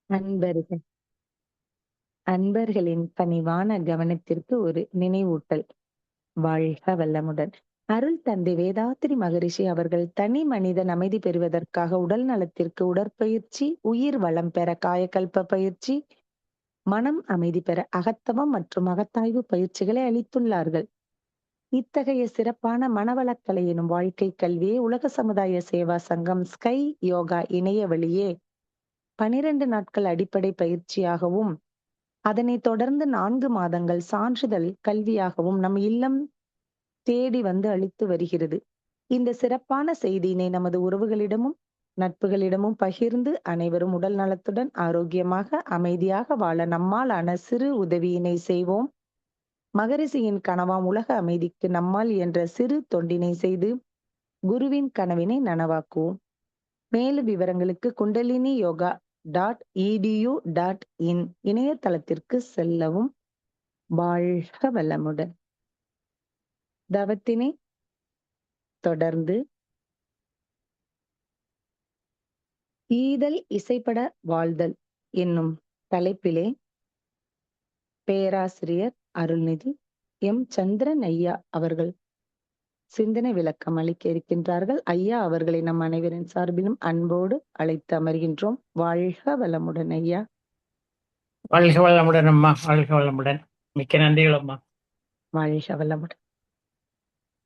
அன்பர்கள் அன்பர்களின் பணிவான கவனத்திற்கு ஒரு நினைவூட்டல். வாழ்க வளமுடன். அருள் தந்தை வேதாத்திரி மகரிஷி அவர்கள் தனி மனிதன் அமைதி பெறுவதற்காக உடல் நலத்திற்கு உடற்பயிற்சி, உயிர் வளம் பெற காயகல்ப பயிற்சி, மனம் அமைதி பெற அகத்தவம் மற்றும் அகத்தாய்வு பயிற்சிகளை அளித்துள்ளார்கள். இத்தகைய சிறப்பான மனவளக்கலை எனும் வாழ்க்கை கல்வியை உலக சமுதாய சேவா சங்கம் ஸ்கை யோகா இணைய வழியே 12 நாட்கள் அடிப்படை பயிற்சியாகவும், அதனைத் தொடர்ந்து 4 மாதங்கள் சான்றிதழ் கல்வியாகவும் நம் இல்லம் தேடி வந்து அளித்து வருகிறது. இந்த சிறப்பான செய்தியினை நமது உறவுகளிடமும் நட்புகளிடமும் பகிர்ந்து அனைவரும் உடல் நலத்துடன் ஆரோக்கியமாக அமைதியாக வாழ நம்மால் ஆன சிறு உதவியினை செய்வோம். மகரிஷியின் கனவாம் உலக அமைதிக்கு நம்மால் என்ற சிறு தொண்டினை செய்து குருவின் கனவினை நனவாக்குவோம். மேலும் விவரங்களுக்கு குண்டலினி யோகா .edu.in இணையதளத்திற்கு செல்லவும். வாழ்க வளமுடன். தவத்தினை தொடர்ந்து ஈதல் இசைப்பட வாழ்தல் என்னும் தலைப்பிலே பேராசிரியர் அருள்நிதி எம் சந்திரன் ஐயா அவர்கள் சிந்தனை விளக்கம் அளிக்க இருக்கின்றார்கள். ஐயா அவர்களை நம் அனைவரின் சார்பிலும் அன்போடு அழைத்து அமர்கின்றோம். வாழ்க வளமுடன் ஐயா. வாழ்க வளமுடன் அம்மா, வாழ்க வளமுடன். மிக்க நன்றிகள் அம்மா. வாழ்க வளமுடன்.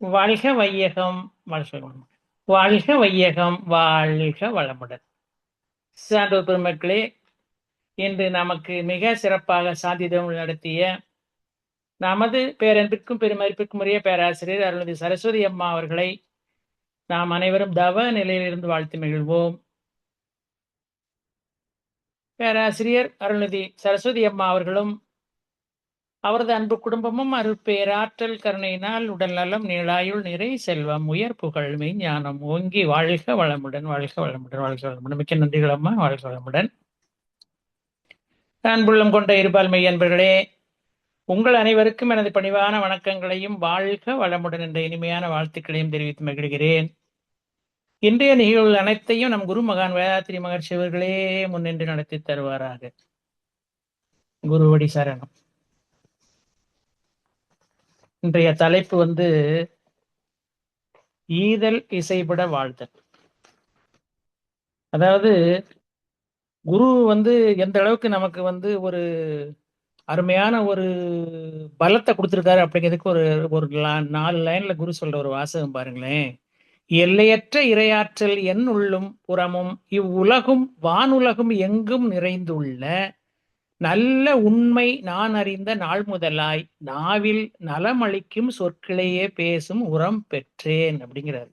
வாழ்க வையகம், வாழ்க வளமுடன். வாழ்க வையகம், வாழ்க வளமுடன். சான்றோர் பெருமக்களே, இன்று நமக்கு மிக சிறப்பாக சாந்திதம் நடத்திய நமது பேரன்பிற்கும் பெருமதிப்பிற்கும் உரிய பேராசிரியர் அருள்நிதி சரஸ்வதி அம்மா அவர்களை நாம் அனைவரும் தவ நிலையிலிருந்து வாழ்த்து மகிழ்வோம். பேராசிரியர் அருள்நிதி சரஸ்வதி அம்மா அவர்களும் அவரது அன்பு குடும்பமும் அருட்பேராற்றல் கருணையினால் உடல் நலம், நீளாயுள், நிறை செல்வம், உயர் புகழ், மெய்ஞானம் ஓங்கி வாழ்க வளமுடன், வாழ்க வளமுடன், வாழ்க வளமுடன். மிக்க நன்றிகள் அம்மா, வாழ்க வளமுடன். அன்புள்ளம் கொண்ட இருபால் மெய் அன்பர்களே, உங்கள் அனைவருக்கும் எனது பணிவான வணக்கங்களையும் வாழ்க வளமுடன் என்ற இனிமையான வாழ்த்துக்களையும் தெரிவித்து மகிழ்கிறேன். இன்றைய நிகழ்வுகள் அனைத்தையும் நம் குரு மகான் வேதாத்திரி மகர்ஷி அவர்களே முன்னின்று நடத்தி தருவாராக. குருவடி சரணம். இன்றைய தலைப்பு ஈதல் இசைபட வாழ்தல். அதாவது குரு எந்த அளவுக்கு நமக்கு ஒரு அருமையான ஒரு பலத்தை கொடுத்திருக்காரு அப்படிங்கிறதுக்கு ஒரு ஒரு 4 லைன்ல குரு சொல்ற ஒரு வாசகம் பாருங்களேன். எல்லையற்ற இறையாற்றல் என் உள்ளும் புறமும் இவ்வுலகும் வானுலகும் எங்கும் நிறைந்துள்ள நல்ல உண்மை நான் அறிந்த நாள் முதலாய் நாவில் நலமளிக்கும் சொற்களையே பேசும் உரம் பெற்றேன் அப்படிங்கிறாரு.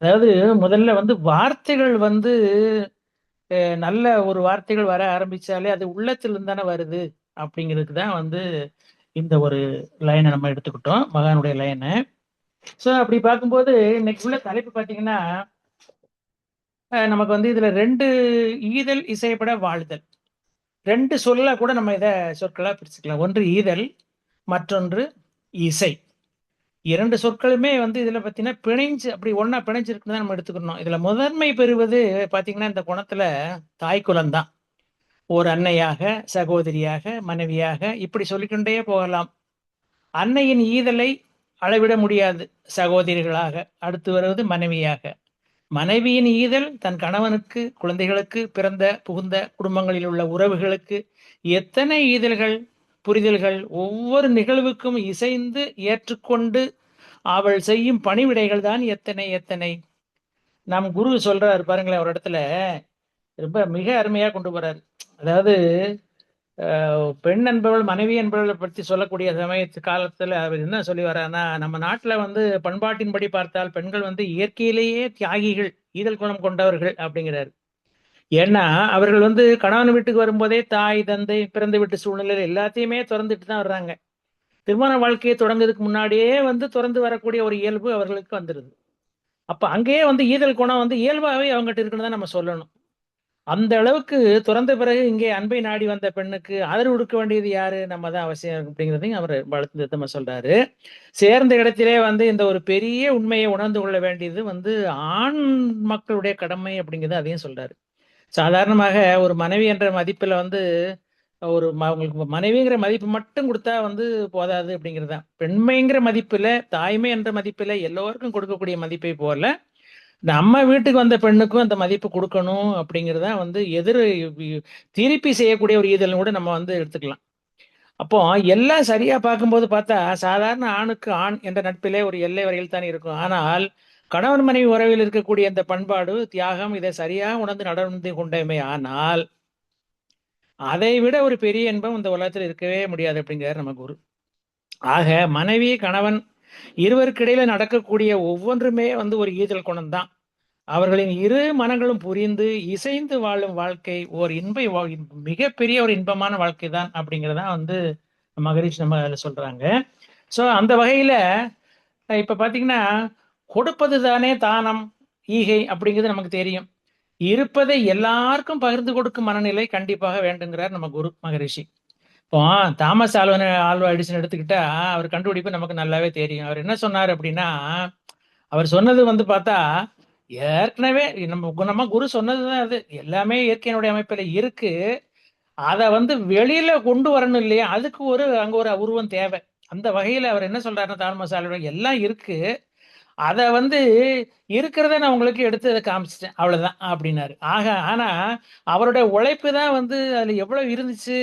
அதாவது முதல்ல வார்த்தைகள் நல்ல ஒரு வார்த்தைகள் வர ஆரம்பிச்சாலே அது உள்ளத்திலிருந்து தானே வருது அப்படிங்கிறதுக்கு தான் இந்த ஒரு லைனை நம்ம எடுத்துக்கிட்டோம், மகானுடைய லைனை. ஸோ அப்படி பார்க்கும்போது இன்னைக்கு உள்ள தலைப்பு பார்த்தீங்கன்னா, நமக்கு இதுல 2 ஈதல் இசைப்பட வாழ்தல், 2 சொல்ல கூட நம்ம இதை சொற்களா பிரிச்சுக்கலாம். ஒன்று ஈதல், மற்றொன்று இசை. 2 சொற்களுமே இதுல பார்த்தீங்கன்னா பிணைஞ்சு அப்படி ஒன்னா பிணைஞ்சிருக்குன்னு தான் நம்ம எடுத்துக்கணும். இதுல முதன்மை பெறுவது பார்த்தீங்கன்னா இந்த குணத்துல தாய் குலம்தான். ஒரு அன்னையாக, சகோதரியாக, மனைவியாக இப்படி சொல்லிக்கொண்டே போகலாம். அன்னையின் ஈதலை அளவிட முடியாது. சகோதரிகளாக அடுத்து வருவது மனைவியாக. மனைவியின் ஈதல் தன் கணவனுக்கு, குழந்தைகளுக்கு, பிறந்த புகுந்த குடும்பங்களில் உள்ள உறவுகளுக்கு எத்தனை ஈதல்கள், புரிதல்கள், ஒவ்வொரு நிகழ்வுக்கும் இசைந்து ஏற்றுக்கொண்டு அவள் செய்யும் பணிவிடைகள் தான் எத்தனை எத்தனை. நம் குரு சொல்றாரு பாருங்களேன், ஒரு இடத்துல ரொம்ப மிக அருமையா கொண்டு போறாரு. அதாவது பெண் என்பவள் மனைவி என்பவளை பற்றி சொல்லக்கூடிய சமயத்து காலத்துல அவர் என்ன சொல்லி வர்றாருன்னா, நம்ம நாட்டுல பண்பாட்டின்படி பார்த்தால் பெண்கள் இயற்கையிலேயே தியாகிகள், ஈதல் குணம் கொண்டவர்கள் அப்படிங்கிறாரு. ஏன்னா அவர்கள் கணவன் வீட்டுக்கு வரும்போதே தாய், தந்தை, பிறந்த வீட்டு சூழ்நிலையில எல்லாத்தையுமே திறந்துட்டு தான் வர்றாங்க. திருமண வாழ்க்கையை தொடங்குறதுக்கு முன்னாடியே திறந்து வரக்கூடிய ஒரு இயல்பு அவர்களுக்கு வந்துருது. அப்ப அங்கேயே ஈதல் குணம் இயல்பாவே அவங்ககிட்ட இருக்குன்னு தான் நம்ம சொல்லணும். அந்த அளவுக்கு துறந்த பிறகு இங்கே அன்பை நாடி வந்த பெண்ணுக்கு ஆதரவு கொடுக்க வேண்டியது யாரு? நம்ம தான் அவசியம் அப்படிங்கிறதையும் அவர் வளர்த்து சொல்றாரு. சேர்ந்த இடத்திலே இந்த ஒரு பெரிய உண்மையை உணர்ந்து கொள்ள வேண்டியது ஆண் மக்களுடைய கடமை அப்படிங்கிறது அதையும் சொல்றாரு. சாதாரணமாக ஒரு மனைவி என்ற மதிப்புல வந்து உங்களுக்கு மனைவிங்கிற மதிப்பு மட்டும் கொடுத்தா வந்து போதாது அப்படிங்கிறது தான். பெண்மைங்கிற மதிப்புல, தாய்மை என்ற மதிப்புல எல்லோருக்கும் கொடுக்கக்கூடிய மதிப்பை போல நம்ம வீட்டுக்கு வந்த பெண்ணுக்கும் அந்த மதிப்பு கொடுக்கணும் அப்படிங்கிறது தான் வந்து திருப்பி செய்யக்கூடிய ஒரு ஈதல்னு கூட நம்ம வந்து எடுத்துக்கலாம். அப்போ எல்லாம் சரியா பார்க்கும்போது பார்த்தா சாதாரண ஆணுக்கு ஆண் என்ற நட்பிலே ஒரு எல்லை வரையில் தான் இருக்கும். ஆனால் கணவன் மனைவி உறவில் இருக்கக்கூடிய அந்த பண்பாடு, தியாகம் இதை சரியா உணர்ந்து நடந்து கொண்டமே ஆனால் அதை விட ஒரு பெரிய இன்பம் இந்த உலகத்தில் இருக்கவே முடியாது அப்படிங்கிறார் நம்ம குரு. ஆக மனைவி கணவன் இருவருக்கிடையில நடக்கக்கூடிய ஒவ்வொன்றுமே வந்து ஒரு ஈதல் குணம் தான். அவர்களின் இரு மனங்களும் புரிந்து இசைந்து வாழும் வாழ்க்கை ஓர் மிகப்பெரிய ஒரு இன்பமான வாழ்க்கை தான் அப்படிங்கிறதான் வந்து மகரிஷி நம்ம அதில் சொல்றாங்க. ஸோ அந்த வகையில இப்ப பாத்தீங்கன்னா கொடுப்பது தானே தானம் ஈகை அப்படிங்கிறது நமக்கு தெரியும். இருப்பதை எல்லாருக்கும் பகிர்ந்து கொடுக்கும் மனநிலை கண்டிப்பாக வேண்டுங்கிறார் நம்ம குரு மகரிஷி. இப்போ தாமஸ் ஆல்வா எடிசன் எடுத்துக்கிட்டா அவர் கண்டுபிடிப்பு நமக்கு நல்லாவே தெரியும். அவர் என்ன சொன்னார் அப்படின்னா, அவர் சொன்னது வந்து பார்த்தா ஏற்கனவே நம்ம குரு சொன்னதுதான். அது எல்லாமே இயற்கையினுடைய அமைப்பில் இருக்கு. அதை வந்து வெளியில கொண்டு வரணும் இல்லையா, அதுக்கு அங்க ஒரு உருவம் தேவை. அந்த வகையில அவர் என்ன சொல்றாருன்னா, தாமஸ் ஆல்வா எல்லாம் இருக்கு, அதை வந்து இருக்கிறத நான் உங்களுக்கு எடுத்து அதை காமிச்சிட்டேன் அவ்வளவுதான் அப்படின்னாரு. ஆனா அவருடைய உழைப்பு தான் வந்து அதுல எவ்வளவு இருந்துச்சு.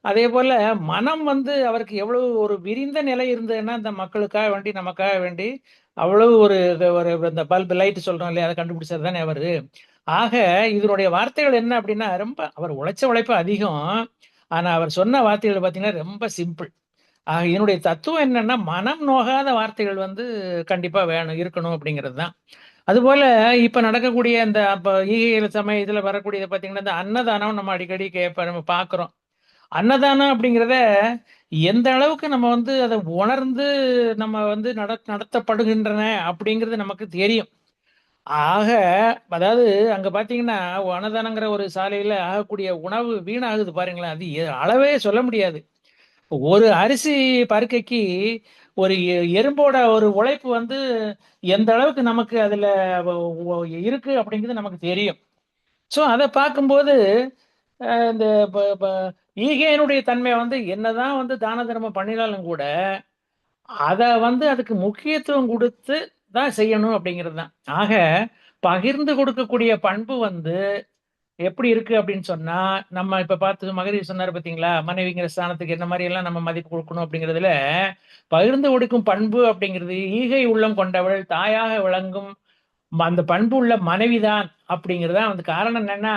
அதே போல மனம் வந்து அவருக்கு எவ்வளவு ஒரு விரிந்த நிலை இருந்ததுன்னா அந்த மக்களுக்காக வேண்டி நமக்காக வேண்டி அவ்வளவு ஒரு ஒரு இந்த பல்ப் லைட் சொல்றோம் இல்லையா, அதை கண்டுபிடிச்சது தானே அவரு. ஆக இதனுடைய வார்த்தைகள் என்ன அப்படின்னா, ரொம்ப அவர் உழைச்ச உழைப்பு அதிகம். ஆனா அவர் சொன்ன வார்த்தைகள் பார்த்தீங்கன்னா ரொம்ப சிம்பிள். ஆக இதனுடைய தத்துவம் என்னன்னா, மனம் நோகாத வார்த்தைகள் வந்து கண்டிப்பா வேணும், இருக்கணும் அப்படிங்கிறது தான். அதுபோல இப்ப நடக்கக்கூடிய இந்த ஈகையில சமயத்துல வரக்கூடியது பாத்தீங்கன்னா, இந்த அன்னதானம் நம்ம அடிக்கடி நம்ம பாக்குறோம். அன்னதானம் அப்படிங்கிறத எந்த அளவுக்கு நம்ம வந்து அதை உணர்ந்து நம்ம வந்து நடத்தப்படுகின்றன அப்படிங்கிறது நமக்கு தெரியும். ஆக அதாவது அங்க பாத்தீங்கன்னா அன்னதானங்கிற ஒரு சாலையில ஆகக்கூடிய உணவு வீணாகுது பாருங்களேன், அது அளவே சொல்ல முடியாது. ஒரு அரிசி பருக்கைக்கு ஒரு எறும்போட ஒரு உழைப்பு வந்து எந்த அளவுக்கு நமக்கு அதுல இருக்கு அப்படிங்கிறது நமக்கு தெரியும். ஸோ அதை பார்க்கும்போது இந்த ஈகையினுடைய தன்மை வந்து என்னதான் வந்து தான தர்மம் பண்ணினாலும் கூட அதை வந்து அதுக்கு முக்கியத்துவம் கொடுத்து தான் செய்யணும் அப்படிங்கிறது தான். ஆக பகிர்ந்து கொடுக்கக்கூடிய பண்பு வந்து எப்படி இருக்கு அப்படின்னு சொன்னா, நம்ம இப்ப பார்த்து மகரிஷி சொன்னாரு பாத்தீங்களா, மனைவிங்கிற ஸ்தானத்துக்கு என்ன மாதிரி எல்லாம் நம்ம மதிப்பு கொடுக்கணும் அப்படிங்கிறதுல பகிர்ந்து கொடுக்கும் பண்பு அப்படிங்கிறது, ஈகை உள்ளம் கொண்டவள் தாயாக விளங்கும் அந்த பண்பு உள்ள மனைவிதான் அப்படிங்கிறதா வந்து காரணம். என்னன்னா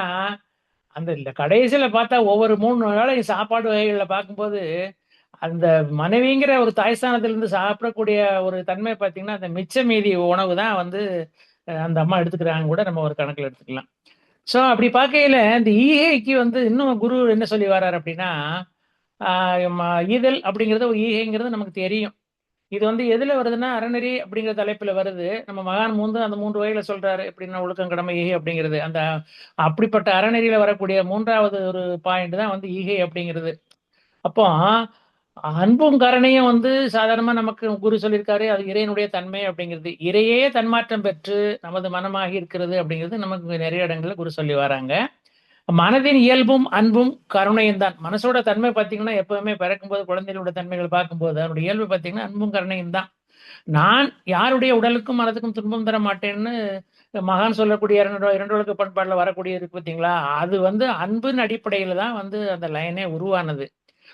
அந்த இந்த கடைசியில பார்த்தா ஒவ்வொரு 3 வேளை சாப்பாடு வகைகள்ல பார்க்கும்போது அந்த மனைவிங்கிற ஒரு தாய்ஸ்தானத்திலிருந்து சாப்பிடக்கூடிய ஒரு தன்மை பார்த்தீங்கன்னா, அந்த மிச்ச மீதி உணவு தான் வந்து அந்த அம்மா எடுத்துக்கிறாங்க கூட நம்ம ஒரு கணக்குல எடுத்துக்கலாம். ஸோ அப்படி பார்க்கையில இந்த ஈகைக்கு வந்து இன்னும் குரு என்ன சொல்லி வர்றாரு அப்படின்னா, ஈதல் அப்படிங்கிறது ஒரு ஈகைங்கிறது நமக்கு தெரியும். இது வந்து எதுல வருதுன்னா அறநெறி அப்படிங்கிற தலைப்புல வருது. நம்ம மகான் அந்த 3 வகையில சொல்றாரு எப்படின்னா, ஒழுக்கம், கடமை, ஈகை அப்படிங்கிறது. அந்த அப்படிப்பட்ட அறநெறியில வரக்கூடிய 3வது ஒரு பாயிண்ட் தான் வந்து ஈகை அப்படிங்கிறது. அப்போ அன்பும் கருணையும் வந்து சாதாரணமா நமக்கு குரு சொல்லியிருக்காரு, அது இறைவனுடைய தன்மை அப்படிங்கிறது. இறையே தன்மாற்றம் பெற்று நமது மனமாகி இருக்கிறது அப்படிங்கிறது நமக்கு நிறைய இடங்கள்ல குரு சொல்லி வராங்க. மனதின் இயல்பும் அன்பும் கருணையும் தான். மனசோட தன்மை பார்த்தீங்கன்னா எப்பவுமே பிறக்கும்போது குழந்தைகளோட தன்மைகள் பார்க்கும்போது அதனுடைய இயல்பு பார்த்தீங்கன்னா அன்பும் கருணையும் தான். நான் யாருடைய உடலுக்கும் மனதுக்கும் துன்பம் தர மாட்டேன்னு மகான் சொல்லக்கூடிய இரண்டு ஒழுக்க பண்பாடுல வரக்கூடிய இருக்கு பார்த்தீங்களா, அது வந்து அன்பின் அடிப்படையில தான் வந்து அந்த லைனே உருவானது.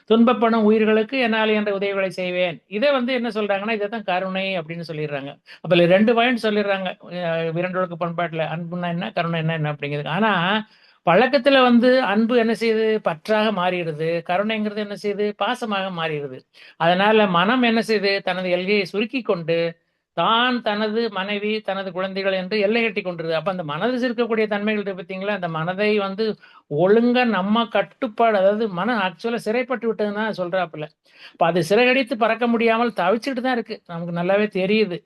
துன்பப்படும் உயிர்களுக்கு என்னால் என்ற உதவிகளை செய்வேன். இதை வந்து என்ன சொல்றாங்கன்னா, இதைத்தான் கருணை அப்படின்னு சொல்லிடுறாங்க. அப்ப 2 பாயிண்ட் சொல்லிடுறாங்க இரண்டு ஒழுக்க பண்பாட்டுல, அன்புன்னா என்ன, கருணை என்ன அப்படிங்கிறது. ஆனா பழக்கத்துல வந்து அன்பு என்ன செய்யுது, பற்றாக மாறிடுது. கருணைங்கிறது என்ன செய்யுது, பாசமாக மாறிடுது. அதனால மனம் என்ன செய்யுது, தனது எல்கையை சுருக்கி கொண்டு தான், தனது மனைவி, தனது குழந்தைகள் என்று எல்லை கட்டி கொண்டிருது. அப்ப அந்த மனதில் இருக்கக்கூடிய தன்மைகள் இருக்கு பார்த்தீங்களா, அந்த மனதை வந்து ஒழுங்கா நம்ம கட்டுப்பாடு, அதாவது மனம் ஆக்சுவலா சிறைப்பட்டு விட்டதுன்னா சொல்றாப்புல. இப்ப அது சிறகடித்து பறக்க முடியாமல் தவிச்சுட்டு தான் இருக்கு, நமக்கு நல்லாவே தெரியுது.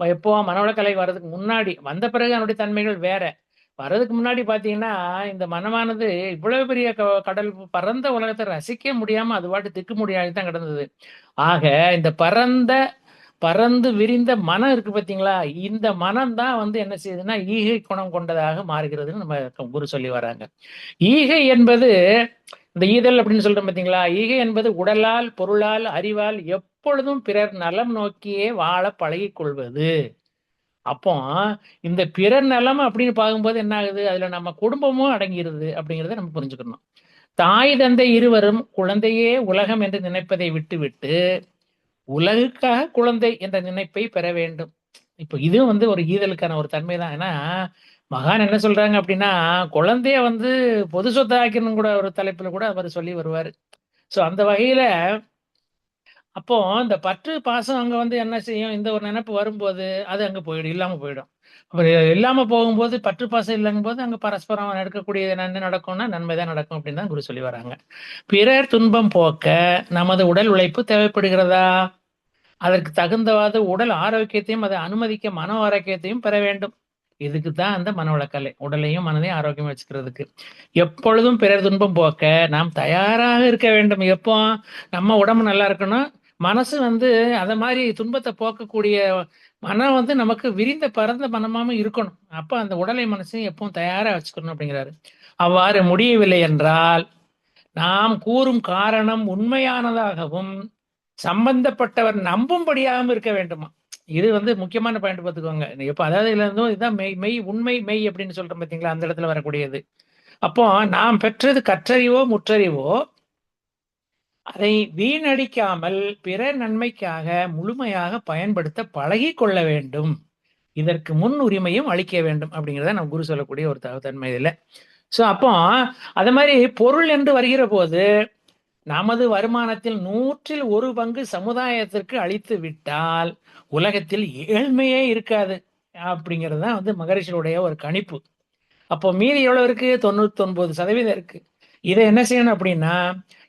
எப்போ மனவளக்கலை வர்றதுக்கு முன்னாடி, வந்த பிறகு அதனுடைய தன்மைகள் வேற. வர்றதுக்கு முன்னாடி பாத்தீங்கன்னா இந்த மனமானது இவ்வளவு பெரிய கடல் பரந்த உலகத்தை ரசிக்க முடியாம அது பாட்டு திக்கு முடியாது தான் கிடந்தது. ஆக இந்த பரந்த பறந்து விரிந்த மனம் இருக்கு பாத்தீங்களா? இந்த மனம் தான் வந்து என்ன செய்யுதுன்னா ஈகை குணம் கொண்டதாக மாறுகிறதுன்னு நம்ம குரு சொல்லி வராங்க. ஈகை என்பது இந்த ஈதல் அப்படின்னு சொல்றோம் பாத்தீங்களா? ஈகை என்பது உடலால், பொருளால், அறிவால் எப்பொழுதும் பிறர் நலம் நோக்கியே வாழ பழகிக் கொள்வது. அப்போ இந்த பிறர் நலம் அப்படின்னு பார்க்கும்போது என்ன ஆகுது? அதுல நம்ம குடும்பமும் அடங்கிருது அப்படிங்கிறத நம்ம புரிஞ்சுக்கணும். தாய் தந்தை இருவரும் குழந்தையே உலகம் என்று நினைப்பதை விட்டுவிட்டு உலகுக்காக குழந்தை என்ற நினைப்பை பெற வேண்டும். இப்போ இதுவும் வந்து ஒரு ஈதலுக்கான ஒரு தன்மை தான். ஏன்னா மகான் என்ன சொல்றாங்க அப்படின்னா, குழந்தைய வந்து பொது சொத்து ஆக்கணும் கூட ஒரு தலைப்புல கூட அவர் சொல்லி வருவாரு. சோ அந்த வகையில அப்போ இந்த பற்று பாசம் அங்க வந்து என்ன செய்யும்? இந்த ஒரு நினைப்பு வரும்போது அது அங்க போயிடும், இல்லாம போயிடும். அப்புறம் இல்லாம போகும்போது பற்று பாசம் இல்லங்கும்போது அங்க பரஸ்பரம் நடக்கக்கூடிய என்ன நடக்கும்னா நன்மை தான் நடக்கும் அப்படின்னு தான் குரு சொல்லி வராங்க. பிறர் துன்பம் போக்க நமது உடல் உழைப்பு தேவைப்படுகிறதா? அதற்கு தகுந்தவாறு உடல் ஆரோக்கியத்தையும் அதை அனுமதிக்க மன ஆரோக்கியத்தையும் பெற வேண்டும். இதுக்கு தான் அந்த மனவளக்கலை. உடலையும் மனதையும் ஆரோக்கியமா வச்சுக்கிறதுக்கு. எப்பொழுதும் பிறர் துன்பம் போக்க நாம் தயாராக இருக்க வேண்டும். எப்போ நம்ம உடம்பு நல்லா இருக்கணும், மனசு வந்து அத மாதிரி துன்பத்தை போக்கக்கூடிய மனம் வந்து நமக்கு விரிந்த பரந்த மனமாவும் இருக்கணும். அப்ப அந்த உடலை மனசையும் எப்பவும் தயாரா வச்சுக்கணும் அப்படிங்கிறாரு. அவ்வாறு முடியவில்லை என்றால் நாம் கூறும் காரணம் உண்மையானதாகவும் சம்பந்தப்பட்டவர் நம்பும்படியாகவும் இருக்க வேண்டுமா? இது வந்து முக்கியமான பாயிண்ட் பார்த்துக்கோங்க. இப்ப அதாவது இதுல இருந்தும் இதுதான் மெய் மெய் உண்மை மெய் அப்படின்னு சொல்றோம் பார்த்தீங்களா? அந்த இடத்துல வரக்கூடியது. அப்போ நாம் பெற்றது கற்றறிவோ முற்றறிவோ அதை வீணடிக்காமல் பிறர் நன்மைக்காக முழுமையாக பயன்படுத்த பழகி கொள்ள வேண்டும். இதற்கு முன் உரிமையும் அளிக்க வேண்டும் அப்படிங்கிறத நம்ம குரு சொல்லக்கூடிய ஒரு தன்மை இதுல. சோ அப்போ அது மாதிரி பொருள் என்று வருகிற போது நமது வருமானத்தில் 100% சமுதாயத்திற்கு அளித்து விட்டால் உலகத்தில் ஏழ்மையே இருக்காது அப்படிங்கிறது தான் வந்து மகரிஷியுடைய ஒரு கணிப்பு. அப்போ மீதி எவ்வளவு இருக்கு? 99% இருக்கு. இதை என்ன செய்யணும் அப்படின்னா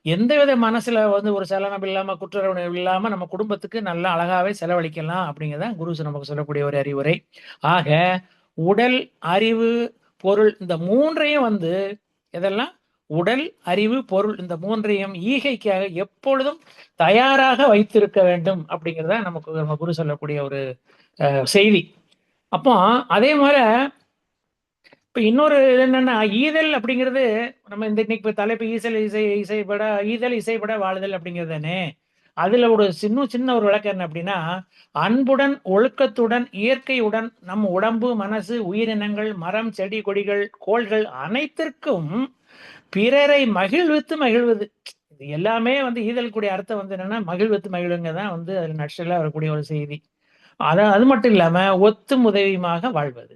எந்தவித மனசுல வந்து ஒரு சலனம் இல்லாம குற்றவுணர்வு இல்லாம நம்ம குடும்பத்துக்கு நல்லா அழகாவே செலவழிக்கலாம் அப்படிங்கிறத குரு நமக்கு சொல்லக்கூடிய ஒரு அறிவுரை. ஆக உடல், அறிவு, பொருள் இந்த மூன்றையும் வந்து இதெல்லாம் உடல், அறிவு, பொருள் இந்த மூன்றையும் ஈகைக்காக எப்பொழுதும் தயாராக வைத்திருக்க வேண்டும் அப்படிங்கிறத நமக்கு நம்ம குரு சொல்லக்கூடிய ஒரு செய்தி. அப்போ அதே மாதிரி இப்ப இன்னொரு என்னன்னா ஈதல் அப்படிங்கிறது நம்ம இந்த இன்னைக்கு தலைப்பு ஈதல் இசைப்பட வாழுதல் அப்படிங்கிறது தானே. அதுல ஒரு சின்ன ஒரு விளக்கம் என்ன அப்படின்னா, அன்புடன் ஒழுக்கத்துடன் இயற்கையுடன் நம் உடம்பு மனசு உயிரினங்கள் மரம் செடி கொடிகள் கோள்கள் அனைத்திற்கும் பிறரை மகிழ்வித்து மகிழ்வது. இது எல்லாமே வந்து ஈதல் கூடிய அர்த்தம் வந்து என்னன்னா மகிழ்வித்து மகிழ்வுங்க தான் வந்து அதுல நட்சலா வரக்கூடிய ஒரு செய்தி. அது மட்டும் இல்லாம ஒத்தும் உதவியுமாக வாழ்வது,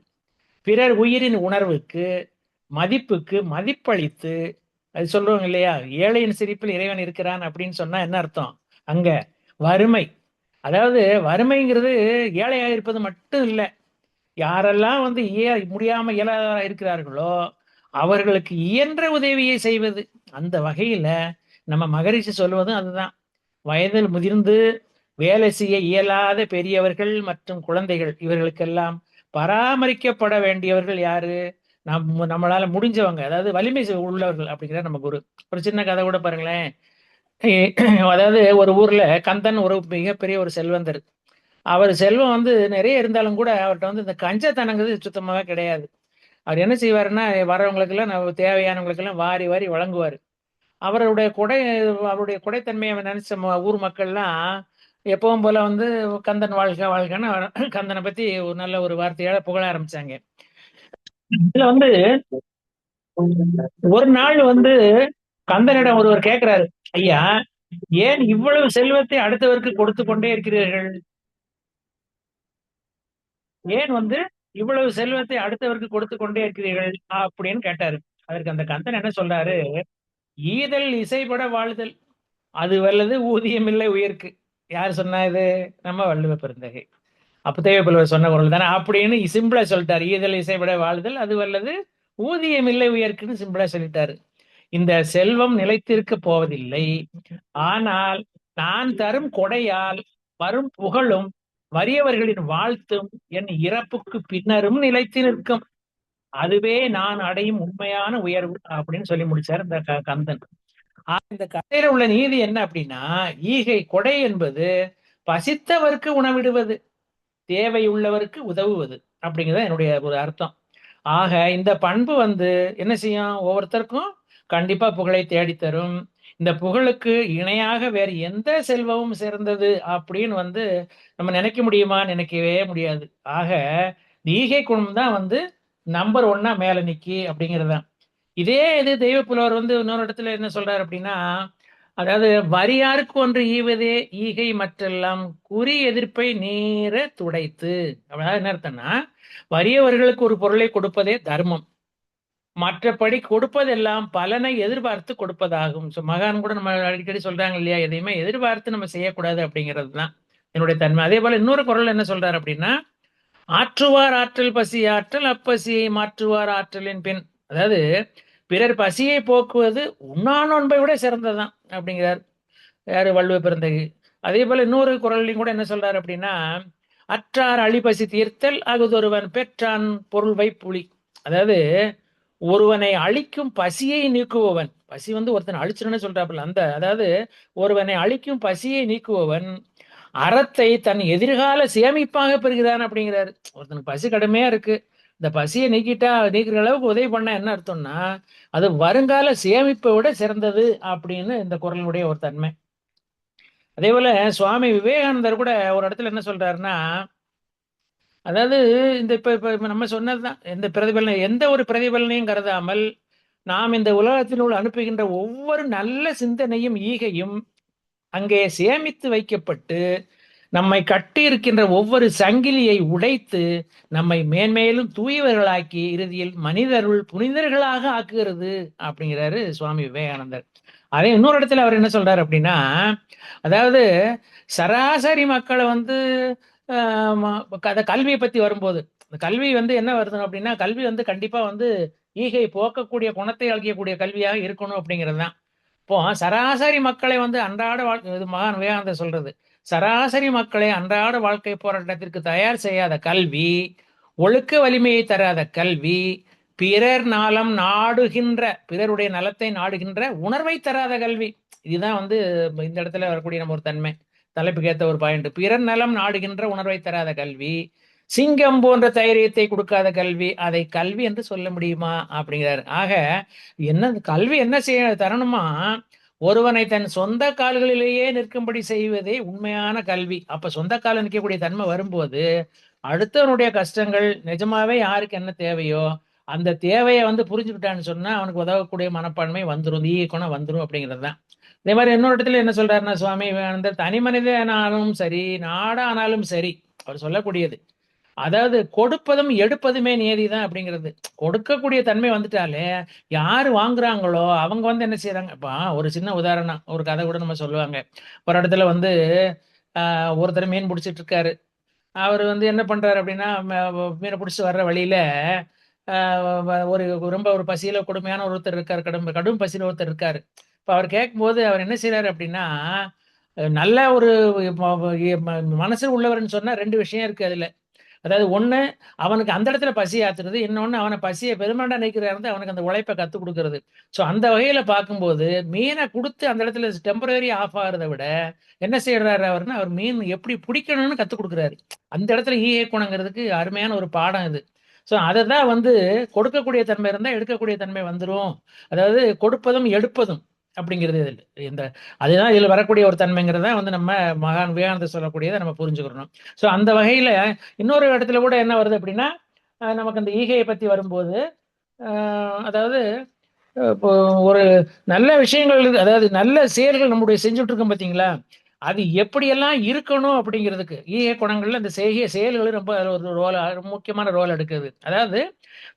பிறர் உயிரின் உணர்வுக்கு மதிப்புக்கு மதிப்பளித்து, அது சொல்றோம் இல்லையா? ஏழையின் சிரிப்பில் இறைவன் இருக்கிறான் அப்படின்னு சொன்னா என்ன அர்த்தம்? அங்க வறுமை, அதாவது வறுமைங்கிறது ஏழையா இருப்பது மட்டும் இல்ல. யாரெல்லாம் வந்து முடியாம இயலாதவரா இருக்கிறார்களோ அவர்களுக்கு இயன்ற உதவியை செய்வது. அந்த வகையில நம்ம மகரிஷி சொல்வதும் அதுதான். வயதில் முதிர்ந்து வேலை செய்ய இயலாத பெரியவர்கள் மற்றும் குழந்தைகள் இவர்களுக்கெல்லாம் பராமரிக்கப்பட வேண்டியவர்கள் யாரு? நம்மளால முடிஞ்சவங்க, அதாவது வலிமை உள்ளவர்கள் அப்படிங்கிற நம்ம குரு. ஒரு சின்ன கதை கூட பாருங்களேன். அதாவது ஒரு ஊர்ல கந்தன் ஒரு மிகப்பெரிய ஒரு செல்வந்தர். அவர் செல்வம் வந்து நிறைய இருந்தாலும் கூட அவர்கிட்ட வந்து இந்த கஞ்சத்தனங்கிறது சுத்தமாவே கிடையாது. அவர் என்ன செய்வாருன்னா வரவங்களுக்கு எல்லாம் தேவையானவங்களுக்கு எல்லாம் வாரி வாரி வழங்குவாரு. அவருடைய கொடைத்தன்மையை நினைச்ச ஊர் மக்கள்லாம் எப்பவும் போல வந்து கந்தன் வாழ்க வாழ்கன்னு கந்தனை பத்தி ஒரு நல்ல ஒரு வார்த்தையால புகழ ஆரம்பிச்சாங்க. இதுல வந்து ஒரு நாள் வந்து கந்தனிடம் ஒருவர் கேட்கிறாரு, ஐயா ஏன் இவ்வளவு செல்வத்தை அடுத்தவருக்கு கொடுத்து கொண்டே இருக்கிறீர்கள்? ஏன் வந்து இவ்வளவு செல்வத்தை அடுத்தவருக்கு கொடுத்து கொண்டே இருக்கிறீர்கள் அப்படின்னு கேட்டாரு. அதற்கு அந்த கந்தன் என்ன சொல்றாரு? ஈதல் இசைப்பட வாழ்தல் அது வல்லது ஊதியம் இல்லை உயிர்க்கு. யார் சொன்னா இது? நம்ம வள்ளுவ பெருந்தகை. அப்பத்தேவ புலவர் சொன்ன குரல் தானே அப்படின்னு சிம்பிளா சொல்லிட்டாரு. ஈதல் இசைப்பட வாழ்தல் அது வல்லது ஊதியம் இல்லை உயர்க்குன்னு சிம்பிளா சொல்லிட்டாரு. இந்த செல்வம் நிலைத்திருக்க போவதில்லை. ஆனால் நான் தரும் கொடையால் வரும் புகழும் வறியவர்களின் வாழ்த்தும் என் இறப்புக்கு பின்னரும் நிலைத்து நிற்கும். அதுவே நான் அடையும் உண்மையான உயர்வு அப்படின்னு சொல்லி முடிச்சார் இந்த கந்தன். இந்த கதையில உள்ள நீதி என்ன அப்படின்னா, ஈகை கொடை என்பது பசித்தவருக்கு உணவிடுவது, தேவையுள்ளவருக்கு உதவுவது அப்படிங்கிறது என்னுடைய ஒரு அர்த்தம். ஆக இந்த பண்பு வந்து என்ன செய்யும், ஒவ்வொருத்தருக்கும் கண்டிப்பா புகழை தேடித்தரும். இந்த புகழுக்கு இணையாக வேறு எந்த செல்வமும் சிறந்தது அப்படின்னு வந்து நம்ம நினைக்க முடியுமா? நினைக்கவே முடியாது. ஆக ஈகை குணம் தான் வந்து நம்பர் ஒன்னா மேல நிக்கி அப்படிங்கிறதுதான். இதே இது தெய்வ புலவர் வந்து இன்னொரு இடத்துல என்ன சொல்றாரு அப்படின்னா, அதாவது வரியாருக்கு ஒன்று ஈவதே ஈகை மற்றெல்லாம் குறி எதிர்ப்பை நீர துடைத்து. அதாவது என்ன அர்த்தம்னா, வறியவர்களுக்கு ஒரு பொருளை கொடுப்பதே தர்மம், மற்றபடி கொடுப்பதெல்லாம் பலனை எதிர்பார்த்து கொடுப்பதாகும். மகான் கூட நம்ம அடிக்கடி சொல்றாங்க இல்லையா, எதையுமே எதிர்பார்த்து நம்ம செய்யக்கூடாது அப்படிங்கிறது தான் என்னுடைய தன்மை. அதே போல இன்னொரு குறள் என்ன சொல்றாரு அப்படின்னா, ஆற்றுவார் ஆற்றல் பசி ஆற்றல் அப்பசியை மாற்றுவார் ஆற்றலின் பின். அதாவது பிறர் பசியை போக்குவது உண்ணா நோன்பை விட சிறந்ததுதான் அப்படிங்கிறார் யாரு, வள்ளுவ பிறந்தகை. அதே போல இன்னொரு குறள்லையும் கூட என்ன சொல்றாரு அப்படின்னா, அற்றார் அழிபசி தீர்த்தல் அகுதொருவன் பெற்றான் பொருள்வை புலி. அதாவது ஒருவனை அழிக்கும் பசியை நீக்குபவன், பசி வந்து ஒருத்தனை அழிச்சிருன்னு சொல்றாப்புல, அந்த அதாவது ஒருவனை அழிக்கும் பசியை நீக்குபவன் அறத்தை தன் எதிர்கால சேமிப்பாக பெறுகிறான் அப்படிங்கிறாரு. ஒருத்தனுக்கு பசி கடுமையா இருக்கு, இந்த பசியை நீக்கிற அளவுக்கு உதவி பண்ண என்ன அர்த்தம்னா, அது வருங்கால சேமிப்பை விட சிறந்தது அப்படின்னு இந்த குறளுடைய ஒரு தன்மை. அதே போல சுவாமி விவேகானந்தர் கூட ஒரு இடத்துல என்ன சொல்றாருன்னா, அதாவது இந்த இப்ப இப்ப நம்ம சொன்னதுதான், எந்த பிரதிபலனை எந்த ஒரு பிரதிபலனையும் கருதாமல் நாம் இந்த உலகத்தினுள் அனுப்புகின்ற ஒவ்வொரு நல்ல சிந்தனையும் ஈகையும் அங்கே சேமித்து வைக்கப்பட்டு நம்மை கட்டி இருக்கின்ற ஒவ்வொரு சங்கிலியை உடைத்து நம்மை மேன்மேலும் தூயவர்களாக்கி இறுதியில் மனிதருள் புனிதர்களாக ஆக்குகிறது அப்படிங்கிறாரு சுவாமி விவேகானந்தர். அதே இன்னொரு இடத்துல அவர் என்ன சொல்றாரு அப்படின்னா, அதாவது சராசரி மக்களை வந்து கல்வியை பத்தி வரும்போது, கல்வி வந்து என்ன வருது அப்படின்னா, கல்வி வந்து கண்டிப்பா வந்து ஈகை போக்கக்கூடிய குணத்தை அளிக்கக்கூடிய கல்வியாக இருக்கணும் அப்படிங்கிறது தான். இப்போ சராசரி மக்களை வந்து அன்றாட வாழ்க்கை, இது மகான் விவேகானந்தர் சொல்றது, சராசரி மக்களை அன்றாட வாழ்க்கை போராட்டத்திற்கு தயார் செய்யாத கல்வி, ஒழுக்க வலிமையை தராத கல்வி, பிறர் நலம் நாடுகின்ற, பிறருடைய நலத்தை நாடுகின்ற உணர்வை தராத கல்வி. இதுதான் வந்து இந்த இடத்துல வரக்கூடிய நம்ம ஒரு தன்மை, தலைப்புக்கு ஏற்ற ஒரு பாயிண்ட். பிறர் நலம் நாடுகின்ற உணர்வை தராத கல்வி, சிங்கம் போன்ற தைரியத்தை கொடுக்காத கல்வி, அதை கல்வி என்று சொல்ல முடியுமா அப்படிங்கிறாரு. ஆக என்ன கல்வி என்ன செய்ய தரணுமா, ஒருவனை தன் சொந்த கால்களிலேயே நிற்கும்படி செய்வதே உண்மையான கல்வி. அப்ப சொந்த கால நிற்கக்கூடிய தன்மை வரும்போது அடுத்தவனுடைய கஷ்டங்கள் நிஜமாவே யாருக்கு என்ன தேவையோ அந்த தேவையை வந்து புரிஞ்சுக்கிட்டான்னு சொன்னா அவனுக்கு உதவக்கூடிய மனப்பான்மை வந்துடும், ஈக்குணம் வந்துடும் அப்படிங்கிறது தான். இதே மாதிரி இன்னொரு இடத்துல என்ன சொல்றாருன்னா சுவாமி விவேகானந்தர், தனி மனிதனாலும் சரி நாடானாலும் சரி அவர் சொல்லக்கூடியது, அதாவது கொடுப்பதும் எடுப்பதுமே நியதிதான் அப்படிங்கிறது. கொடுக்கக்கூடிய தன்மை வந்துட்டாலே யாரு வாங்குறாங்களோ அவங்க வந்து என்ன செய்யறாங்க. இப்ப ஒரு சின்ன உதாரணம், ஒரு கதை கூட நம்ம சொல்லுவாங்க. ஒரு இடத்துல வந்து ஒருத்தர் மீன் பிடிச்சிட்டு இருக்காரு. அவர் வந்து என்ன பண்றாரு அப்படின்னா, மீனை பிடிச்சி வர்ற வழியில ஒரு ரொம்ப ஒரு பசியில கொடுமையான ஒருத்தர் இருக்காரு, கடும் கடும் பசியில ஒருத்தர் இருக்காரு. இப்ப அவர் கேட்கும்போது அவர் என்ன செய்யறாரு அப்படின்னா, நல்ல ஒரு மனசு உள்ளவர்னு சொன்னா ரெண்டு விஷயம் இருக்கு அதுல. அதாவது ஒண்ணு, அவனுக்கு அந்த இடத்துல பசி ஆத்துறது, இன்னொன்னு அவனை பசியை பெருமாண்டா நினைக்கிறா இருந்து அவனுக்கு அந்த உழைப்பை கத்து கொடுக்கறது. ஸோ அந்த வகையில பார்க்கும்போது மீனை கொடுத்து அந்த இடத்துல டெம்பரரி ஆஃப் ஆகிறத விட என்ன செய்யறாரு அவர்னா, அவர் மீன் எப்படி பிடிக்கணும்னு கத்து கொடுக்குறாரு. அந்த இடத்துல ஈகை குணங்கிறதுக்கு அருமையான ஒரு பாடம் இது. ஸோ அதை தான் வந்து கொடுக்கக்கூடிய தன்மை இருந்தால் எடுக்கக்கூடிய தன்மை வந்துடும். அதாவது கொடுப்பதும் எடுப்பதும் அப்படிங்கிறது இதில் இந்த அதுதான் இதில் வரக்கூடிய ஒரு தன்மைங்கிறத வந்து நம்ம மகான் விவேகானந்தர் சொல்லக்கூடியதை நம்ம புரிஞ்சுக்கிறணும். ஸோ அந்த வகையில் இன்னொரு இடத்துல கூட என்ன வருது அப்படின்னா, நமக்கு அந்த ஈகையை பற்றி வரும்போது அதாவது இப்போ ஒரு நல்ல விஷயங்கள், அதாவது நல்ல செயல்கள் நம்முடைய செஞ்சுட்டு இருக்கோம் பார்த்தீங்களா, அது எப்படியெல்லாம் இருக்கணும் அப்படிங்கிறதுக்கு ஈகை குணங்கள்ல அந்த செய்கை செயல்கள் ரொம்ப ஒரு ரோல், முக்கியமான ரோல் எடுக்குது. அதாவது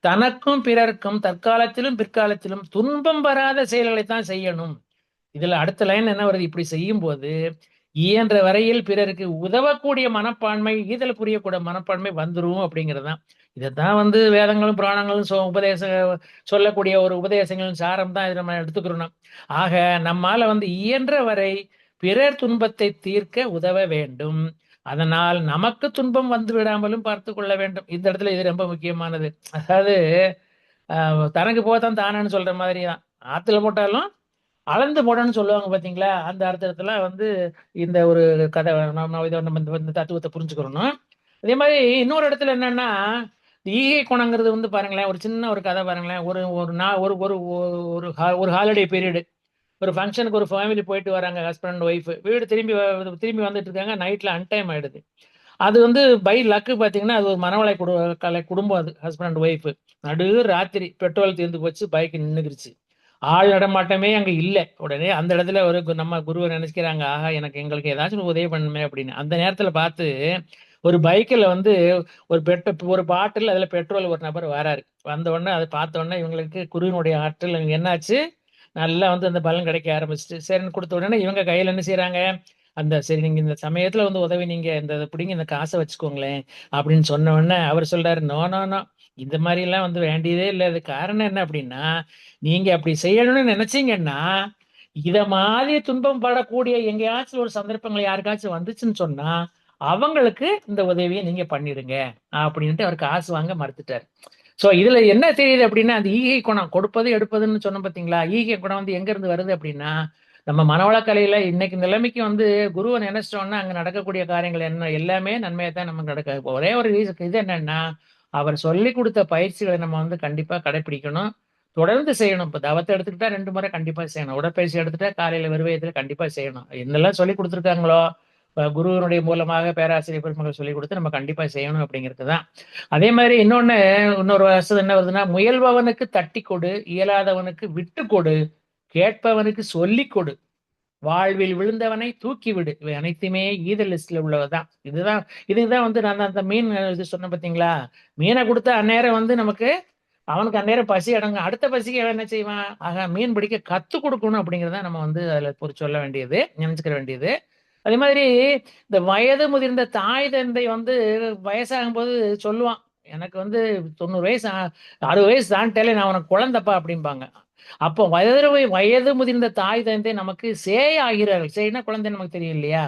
தனக்கும் பிறருக்கும் தற்காலத்திலும் பிற்காலத்திலும் துன்பம் வராத செயல்களை தான் செய்யணும். இதுல அடுத்த லைன் என்ன வருது, இப்படி செய்யும் போது இயன்ற வரையில் பிறருக்கு உதவக்கூடிய மனப்பான்மை, ஈதல் புரியக்கூடிய மனப்பான்மை வந்துரும் அப்படிங்கிறதுதான். இதைத்தான் வந்து வேதங்களும் புராணங்களும் சொல்லக்கூடிய ஒரு உபதேசங்களின் சாரம் தான் இதை நம்ம எடுத்துக்கிறோம். ஆக நம்மால வந்து இயன்ற வரை பிறர் துன்பத்தை தீர்க்க உதவ வேண்டும், அதனால் நமக்கு துன்பம் வந்து விடாமலும் பார்த்து கொள்ள வேண்டும். இந்த இடத்துல இது ரொம்ப முக்கியமானது. அதாவது தனக்கு போதான் தானன்னு சொல்ற மாதிரி தான், ஆத்துல போட்டாலும் அளந்து போடணும்னு சொல்லுவாங்க பாத்தீங்களா? அந்த அர்த்தத்துல வந்து இந்த ஒரு கதை நம்ம இதை நம்ம இந்த தத்துவத்தை புரிஞ்சுக்கிறோம். அதே மாதிரி இன்னொரு இடத்துல என்னன்னா, இந்த ஈகை குணங்கிறது வந்து பாருங்களேன், ஒரு சின்ன ஒரு கதை பாருங்களேன். ஒரு ஒரு நா- ஒரு ஒரு ஒரு ஹாலிடே பீரியட், ஒரு ஃபங்க்ஷனுக்கு ஒரு ஃபேமிலி போயிட்டு வராங்க, ஹஸ்பண்ட் அண்ட் ஒய்ஃப். வீடு திரும்பி வந்துட்டு இருக்காங்க, நைட்ல அன்டைம் ஆயிடுது. அது வந்து பை லக்கு பாத்தீங்கன்னா, அது ஒரு மனவளை கலை குடும்பம். அது ஹஸ்பண்ட் அண்ட் ஒய்ஃப். நடு ராத்திரி பெட்ரோல் தீர்ந்து போச்சு, பைக் நின்னுக்கிருச்சு. ஆள் நடமாட்டமே அங்க இல்ல. உடனே அந்த இடத்துல ஒரு நம்ம குருவை நினைச்சுக்கிறாங்க, ஆஹா எனக்கு எங்களுக்கு ஏதாச்சும் ஒரு உதவி பண்ணுமே அப்படின்னு. அந்த நேரத்துல பார்த்து ஒரு பைக்கில் வந்து ஒரு பாட்டில் அதுல பெட்ரோல் ஒரு நபர் வராரு. வந்த உடனே அதை பார்த்த உடனே இவங்களுக்கு குருவினுடைய ஆற்றல் என்னாச்சு, நல்லா வந்து அந்த பலன் கிடைக்க ஆரம்பிச்சிட்டு சரின்னு கொடுத்த உடனே இவங்க கையில என்ன செய்யறாங்க, அந்த சரி நீங்க இந்த சமயத்துல வந்து உதவி, நீங்க இந்த பிடிங்க இந்த காசை வச்சுக்கோங்களேன் அப்படின்னு சொன்ன உடனே அவர் சொல்றாரு, நோ நோ நோ, இந்த மாதிரி எல்லாம் வந்து வேண்டியதே இல்லை. அது காரணம் என்ன அப்படின்னா, நீங்க அப்படி செய்யணும்னு நினைச்சீங்கன்னா, இத மாதிரி துன்பம் படக்கூடிய எங்கேயாச்சும் ஒரு சந்தர்ப்பங்கள் யாருக்காச்சும் வந்துச்சுன்னு சொன்னா அவங்களுக்கு இந்த உதவியை நீங்க பண்ணிடுங்க அப்படின்ட்டு அவர் காசு வாங்க மறுத்துட்டார். சோ இதுல என்ன தெரியுது அப்படின்னா, அந்த ஈகை குணம் கொடுப்பது எடுப்பதுன்னு சொன்னோம் பாத்தீங்களா, ஈகை குணம் வந்து எங்க இருந்து வருது அப்படின்னா, நம்ம மனவளக்கலையில இன்னைக்கு நிலைமைக்கு வந்து குருவை நினைச்சிட்டோம்னா அங்க நடக்கக்கூடிய காரியங்கள் என்ன எல்லாமே நன்மையா தான் நமக்கு நடக்க. ஒரே ஒரு இது என்னன்னா, அவர் சொல்லி கொடுத்த பயிற்சிகளை நம்ம வந்து கண்டிப்பா கடைபிடிக்கணும், தொடர்ந்து செய்யணும். இப்ப தவத்தை எடுத்துக்கிட்டா 2 முறை கண்டிப்பா செய்யணும், உடற்பயிற்சி எடுத்துட்டா காலையில வெறுவயத்துல கண்டிப்பா செய்யணும். என்னெல்லாம் சொல்லி கொடுத்துருக்காங்களோ குருவனுடைய மூலமாக பேராசிரியர் பெருமக்கள் சொல்லி கொடுத்து நம்ம கண்டிப்பா செய்யணும் அப்படிங்கிறது தான். அதே மாதிரி இன்னொரு வசதி என்ன வருதுன்னா, முயல்பவனுக்கு தட்டி கொடு, இயலாதவனுக்கு விட்டு கொடு, கேட்பவனுக்கு சொல்லிக் கொடு, வாழ்வில் விழுந்தவனை தூக்கி விடு. இவை அனைத்துமே ஈதல் லிஸ்ட்ல உள்ளவதான். இதுதான் வந்து நான் அந்த மீன் இது சொன்ன பாத்தீங்களா, மீனை கொடுத்தா அந்நேரம் வந்து நமக்கு அவனுக்கு அந்நேரம் பசி அடங்கும், அடுத்த பசிக்கு அவன் என்ன செய்வான், ஆக மீன் பிடிக்க கத்து கொடுக்கணும் அப்படிங்கிறத நம்ம வந்து அதுல சொல்ல வேண்டியது, நினைச்சுக்கிற வேண்டியது. அதே மாதிரி இந்த வயது முதிர்ந்த தாய் தந்தை வந்து வயசாகும் போது சொல்லுவான், எனக்கு வந்து 90 வயசு 60 வயசு தாண்டிட்டாலே நான் உனக்கு குழந்தைப்பா அப்படிம்பாங்க. அப்போ வயது முதிர்ந்த தாய் தந்தை நமக்கு சேய் ஆகிறார்கள். சேய்னா குழந்தை நமக்கு தெரியும் இல்லையா,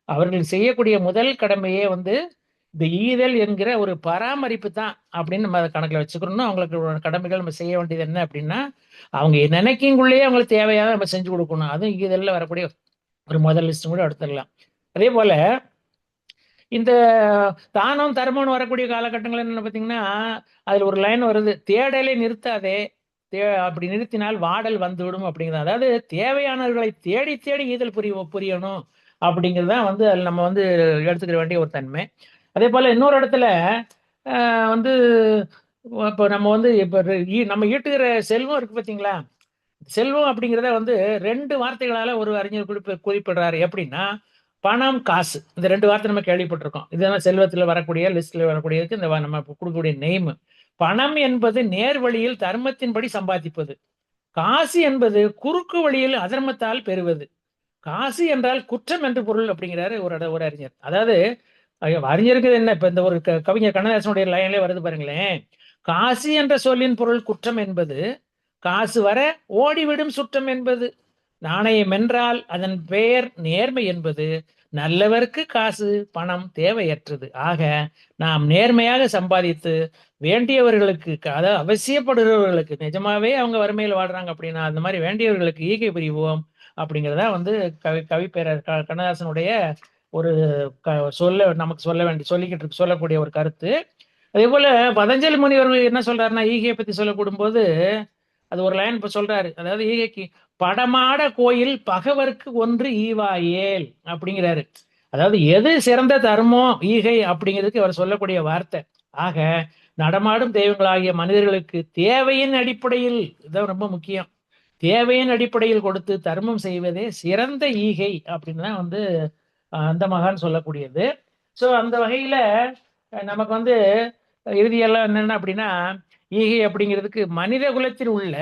அவர்கள் செய்யக்கூடிய முதல் கடமையே வந்து இந்த ஈதல் என்கிற ஒரு பராமரிப்பு தான் அப்படின்னு நம்ம அதை கணக்கில் வச்சுக்கணும். அவங்களுக்கு ஒரு கடமைகள் நம்ம செய்ய வேண்டியது என்ன அப்படின்னா, அவங்க நினைக்குங்குள்ளேயே அவங்களுக்கு தேவையான நம்ம செஞ்சு கொடுக்கணும். அதுவும் ஈதல்ல வரக்கூடிய ஒரு முதல் லிஸ்ட் கூட எடுத்துடலாம். அதே போல இந்த தானம் தர்மம்னு வரக்கூடிய காலகட்டங்கள் என்ன பார்த்தீங்கன்னா, அதுல ஒரு லைன் வருது, தேடலை நிறுத்தாதே, அப்படி நிறுத்தினால் வாடல் வந்துவிடும் அப்படிங்கிறது. அதாவது தேவையானவர்களை தேடி தேடி ஈதல் புரியணும் அப்படிங்கிறது தான் வந்து அதில் நம்ம வந்து எடுத்துக்கிற வேண்டிய ஒரு தன்மை. அதே போல இன்னொரு இடத்துல வந்து இப்போ நம்ம வந்து இப்போ நம்ம ஈட்டுகிற செல்வம் இருக்கு பார்த்தீங்களா, செல்வம் அப்படிங்கிறத வந்து 2 வார்த்தைகளால ஒரு அறிஞர் குறிப்பிடுறாரு. எப்படின்னா, பணம், காசு. இந்த 2 வார்த்தை நம்ம கேள்விப்பட்டிருக்கோம். இதெல்லாம் செல்வத்தில் வரக்கூடிய லிஸ்ட்ல வரக்கூடியதுக்கு இந்த நம்ம கொடுக்கக்கூடிய நெய்ம். பணம் என்பது நேர் வழியில் தர்மத்தின்படி சம்பாதிப்பது, காசு என்பது குறுக்கு வழியில் அதர்மத்தால் பெறுவது. காசு என்றால் குற்றம் என்று பொருள் அப்படிங்கிறாரு ஒரு அறிஞர். அதாவது அறிஞருக்கு என்ன, இப்ப இந்த ஒரு கவிஞர் கண்ணதாசனுடைய லைன்ல வருது பாருங்களேன், காசு என்ற சொல்லின் பொருள் குற்றம் என்பது, காசு வர ஓடிவிடும் சுற்றம் என்பது, நாணயம் என்றால் அதன் பெயர் நேர்மை என்பது, நல்லவருக்கு காசு பணம் தேவையற்றது. ஆக நாம் நேர்மையாக சம்பாதித்து வேண்டியவர்களுக்கு, அதாவது அவசியப்படுகிறவர்களுக்கு, நிஜமாவே அவங்க வறுமையில் வாடுறாங்க அப்படின்னா அந்த மாதிரி வேண்டியவர்களுக்கு ஈகை புரிவோம் அப்படிங்கிறதா வந்து கவி பேரர் கண்ணதாசனுடைய ஒரு நமக்கு சொல்லக்கூடிய ஒரு கருத்து. அதே போல பதஞ்சலி முனிவர் என்ன சொல்றாருன்னா, ஈகையை பத்தி சொல்லக்கூடும் போது அது ஒரு லைன் இப்ப சொல்றாரு. அதாவது ஈகைக்கு படமாட கோயில் பகவருக்கு ஒன்று ஈவாயேல் அப்படிங்கிறாரு. அதாவது எது சிறந்த தர்மம் ஈகை அப்படிங்கிறதுக்கு அவர் சொல்லக்கூடிய வார்த்தை. ஆக நடமாடும் தெய்வங்களாகிய மனிதர்களுக்கு தேவையின் அடிப்படையில், இதான் ரொம்ப முக்கியம், தேவையின் அடிப்படையில் கொடுத்து தர்மம் செய்வதே சிறந்த ஈகை அப்படின்னு தான் வந்து அந்த மகான் சொல்லக்கூடியது. ஸோ அந்த வகையில நமக்கு வந்து இறுதியெல்லாம் என்னென்ன அப்படின்னா, ஈகை அப்படிங்கிறதுக்கு மனித குலத்தில் உள்ள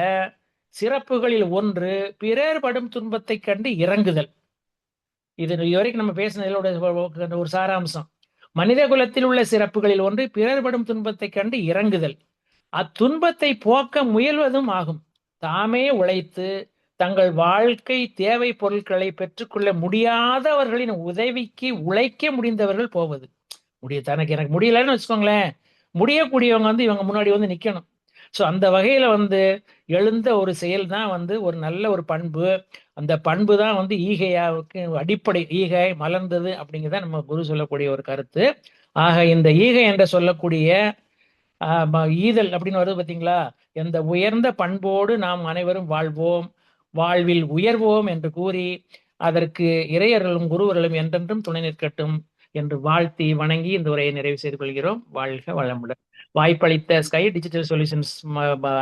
சிறப்புகளில் ஒன்று பிறர் படும் துன்பத்தை கண்டு இறங்குதல். இது இதுவரைக்கும் நம்ம பேசினதோட ஒரு சாராம்சம். மனித குலத்தில் உள்ள சிறப்புகளில் ஒன்று பிறர் படும் துன்பத்தை கண்டு இறங்குதல், அத்துன்பத்தை போக்க முயல்வதும் ஆகும். தாமே உழைத்து தங்கள் வாழ்க்கை தேவை பொருட்களை பெற்றுக்கொள்ள முடியாதவர்களின் உதவிக்கு உழைக்க முடிந்தவர்கள் போவது. எனக்கு முடியலன்னு வச்சுக்கோங்களேன், முடியக்கூடியவங்க வந்து இவங்க முன்னாடி வந்து நிக்கணும். ஸோ அந்த வகையில வந்து எழுந்த ஒரு செயல் தான் வந்து ஒரு நல்ல ஒரு பண்பு. அந்த பண்பு தான் வந்து ஈகையாவுக்கு அடிப்படை. ஈகை மலர்ந்தது அப்படிங்கிறத நம்ம குரு சொல்லக்கூடிய ஒரு கருத்து. ஆக இந்த ஈகை என்று சொல்லக்கூடிய ஈதல் அப்படின்னு வருது பார்த்தீங்களா? எந்த உயர்ந்த பண்போடு நாம் அனைவரும் வாழ்வோம், வாழ்வில் உயர்வோம் என்று கூறி, அதற்கு இறையர்களும் குருவர்களும் என்றென்றும் துணை நிற்கட்டும் என்று வாழ்த்தி வணங்கி இந்த உரையை நிறைவு செய்து கொள்கிறோம். வாழ்க வளமுடன். வாய்ப்பளித்த ஸ்கை டிஜிட்டல் சொல்யூஷன்ஸ்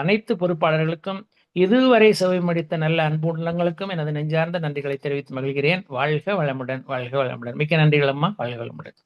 அனைத்து பொறுப்பாளர்களுக்கும், இதுவரை செவிமடித்த நல்ல அன்பு உள்ளங்களுக்கும் எனது நெஞ்சார்ந்த நன்றிகளை தெரிவித்து மகிழ்கிறேன். வாழ்க வளமுடன், வாழ்க வளமுடன். மிக்க நன்றிகள் அம்மா. வாழ்க வளமுடன்.